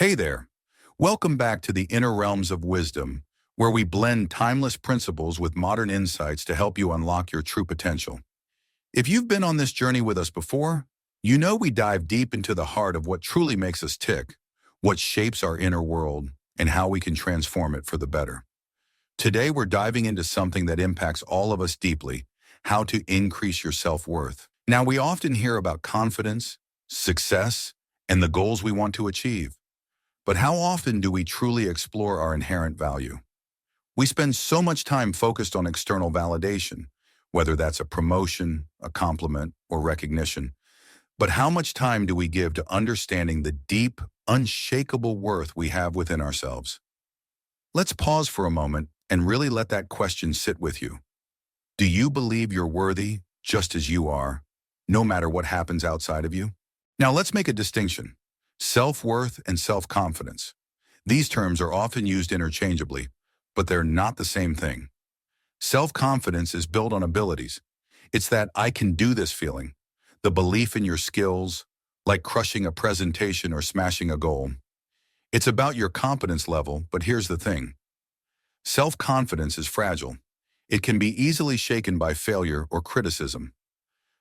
Hey there. Welcome back to the inner realms of wisdom, where we blend timeless principles with modern insights to help you unlock your true potential. If you've been on this journey with us before, you know we dive deep into the heart of what truly makes us tick, what shapes our inner world, and how we can transform it for the better. Today, we're diving into something that impacts all of us deeply: how to increase your self-worth. Now, we often hear about confidence, success, and the goals we want to achieve. But how often do we truly explore our inherent value? We spend so much time focused on external validation, whether that's a promotion, a compliment, or recognition. But how much time do we give to understanding the deep, unshakable worth we have within ourselves? Let's pause for a moment and really let that question sit with you. Do you believe you're worthy just as you are, no matter what happens outside of you? Now let's make a distinction. Self-worth and self-confidence. These terms are often used interchangeably, but they're not the same thing. Self-confidence is built on abilities. It's that "I can do this" feeling, the belief in your skills, like crushing a presentation or smashing a goal. It's about your competence level, but here's the thing. Self-confidence is fragile. It can be easily shaken by failure or criticism.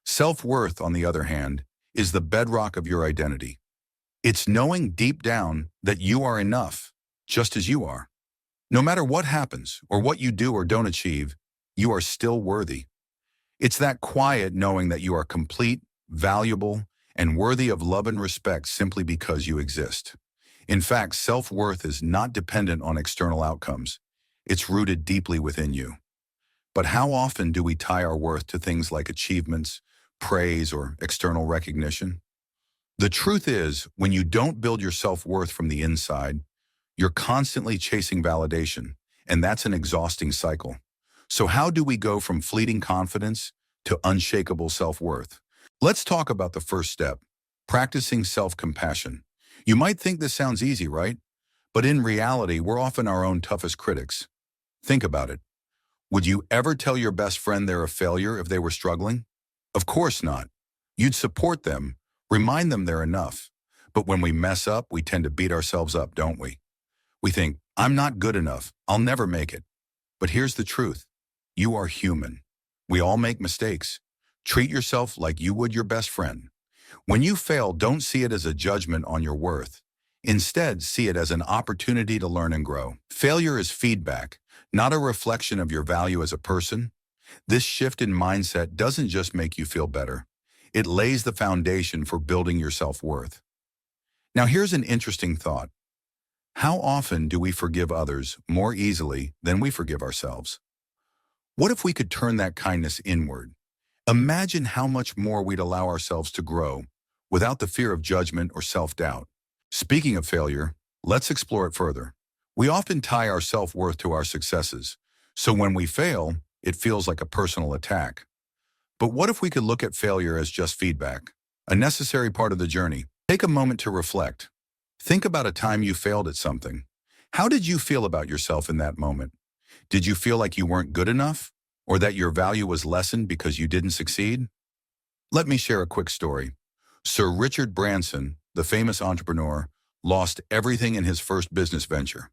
Self-worth, on the other hand, is the bedrock of your identity. It's knowing deep down that you are enough, just as you are. No matter what happens or what you do or don't achieve, you are still worthy. It's that quiet knowing that you are complete, valuable, and worthy of love and respect simply because you exist. In fact, self-worth is not dependent on external outcomes. It's rooted deeply within you. But how often do we tie our worth to things like achievements, praise, or external recognition? The truth is, when you don't build your self-worth from the inside, you're constantly chasing validation, and that's an exhausting cycle. So how do we go from fleeting confidence to unshakable self-worth? Let's talk about the first step: practicing self-compassion. You might think this sounds easy, right? But in reality, we're often our own toughest critics. Think about it. Would you ever tell your best friend they're a failure if they were struggling? Of course not. You'd support them, remind them they're enough. But when we mess up, we tend to beat ourselves up, don't we? We think, "I'm not good enough. I'll never make it." But here's the truth. You are human. We all make mistakes. Treat yourself like you would your best friend. When you fail, don't see it as a judgment on your worth. Instead, see it as an opportunity to learn and grow. Failure is feedback, not a reflection of your value as a person. This shift in mindset doesn't just make you feel better. It lays the foundation for building your self-worth. Now here's an interesting thought. How often do we forgive others more easily than we forgive ourselves? What if we could turn that kindness inward? Imagine how much more we'd allow ourselves to grow without the fear of judgment or self-doubt. Speaking of failure, let's explore it further. We often tie our self-worth to our successes, so when we fail, it feels like a personal attack. But what if we could look at failure as just feedback, a necessary part of the journey? Take a moment to reflect. Think about a time you failed at something. How did you feel about yourself in that moment? Did you feel like you weren't good enough, or that your value was lessened because you didn't succeed? Let me share a quick story. Sir Richard Branson, the famous entrepreneur, lost everything in his first business venture.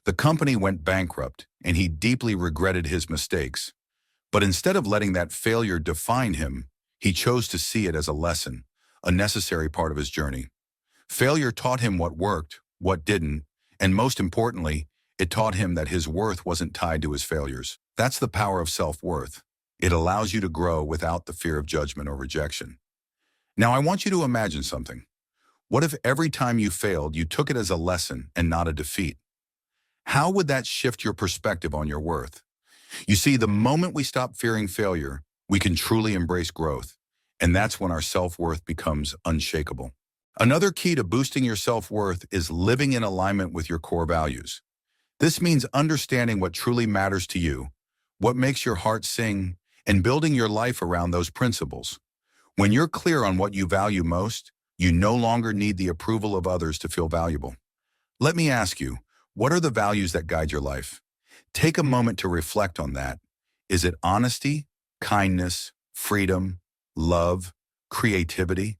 The company went bankrupt, and he deeply regretted his mistakes. But instead of letting that failure define him, he chose to see it as a lesson, a necessary part of his journey. Failure taught him what worked, what didn't, and most importantly, it taught him that his worth wasn't tied to his failures. That's the power of self-worth. It allows you to grow without the fear of judgment or rejection. Now I want you to imagine something. What if every time you failed, you took it as a lesson and not a defeat? How would that shift your perspective on your worth? You see, the moment we stop fearing failure, we can truly embrace growth, and that's when our self-worth becomes unshakable. Another key to boosting your self-worth is living in alignment with your core values. This means understanding what truly matters to you, what makes your heart sing, and building your life around those principles. When you're clear on what you value most, you no longer need the approval of others to feel valuable. Let me ask you, what are the values that guide your life? Take a moment to reflect on that. Is it honesty, kindness, freedom, love, creativity?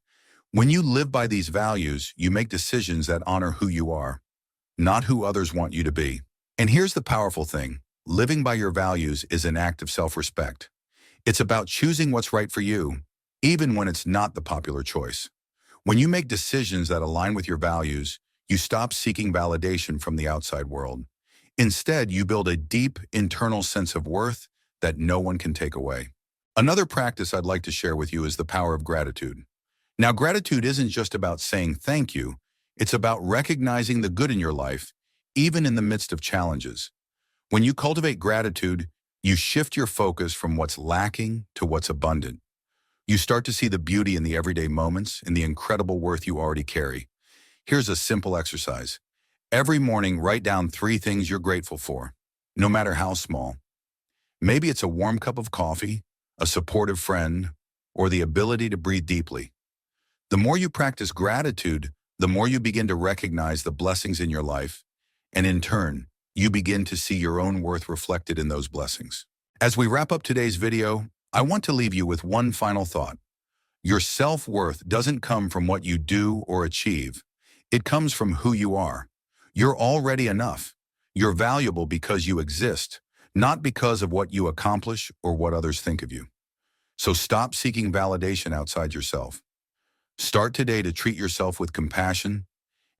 When you live by these values, you make decisions that honor who you are, not who others want you to be. And here's the powerful thing. Living by your values is an act of self-respect. It's about choosing what's right for you, even when it's not the popular choice. When you make decisions that align with your values, you stop seeking validation from the outside world. Instead, you build a deep internal sense of worth that no one can take away. Another practice I'd like to share with you is the power of gratitude. Now, gratitude isn't just about saying thank you. It's about recognizing the good in your life, even in the midst of challenges. When you cultivate gratitude, you shift your focus from what's lacking to what's abundant. You start to see the beauty in the everyday moments and the incredible worth you already carry. Here's a simple exercise. Every morning, write down 3 things you're grateful for, no matter how small. Maybe it's a warm cup of coffee, a supportive friend, or the ability to breathe deeply. The more you practice gratitude, the more you begin to recognize the blessings in your life, and in turn, you begin to see your own worth reflected in those blessings. As we wrap up today's video, I want to leave you with one final thought. Your self-worth doesn't come from what you do or achieve. It comes from who you are. You're already enough. You're valuable because you exist, not because of what you accomplish or what others think of you. So stop seeking validation outside yourself. Start today to treat yourself with compassion,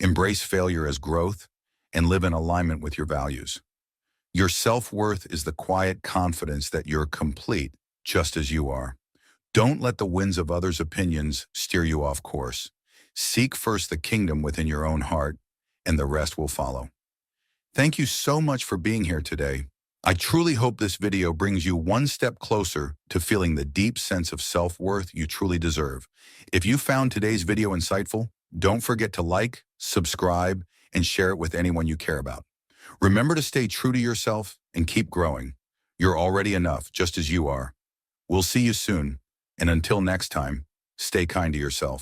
embrace failure as growth, and live in alignment with your values. Your self-worth is the quiet confidence that you're complete just as you are. Don't let the winds of others' opinions steer you off course. Seek first the kingdom within your own heart, and the rest will follow. Thank you so much for being here today. I truly hope this video brings you one step closer to feeling the deep sense of self-worth you truly deserve. If you found today's video insightful, don't forget to like, subscribe, and share it with anyone you care about. Remember to stay true to yourself and keep growing. You're already enough, just as you are. We'll see you soon, and until next time, stay kind to yourself.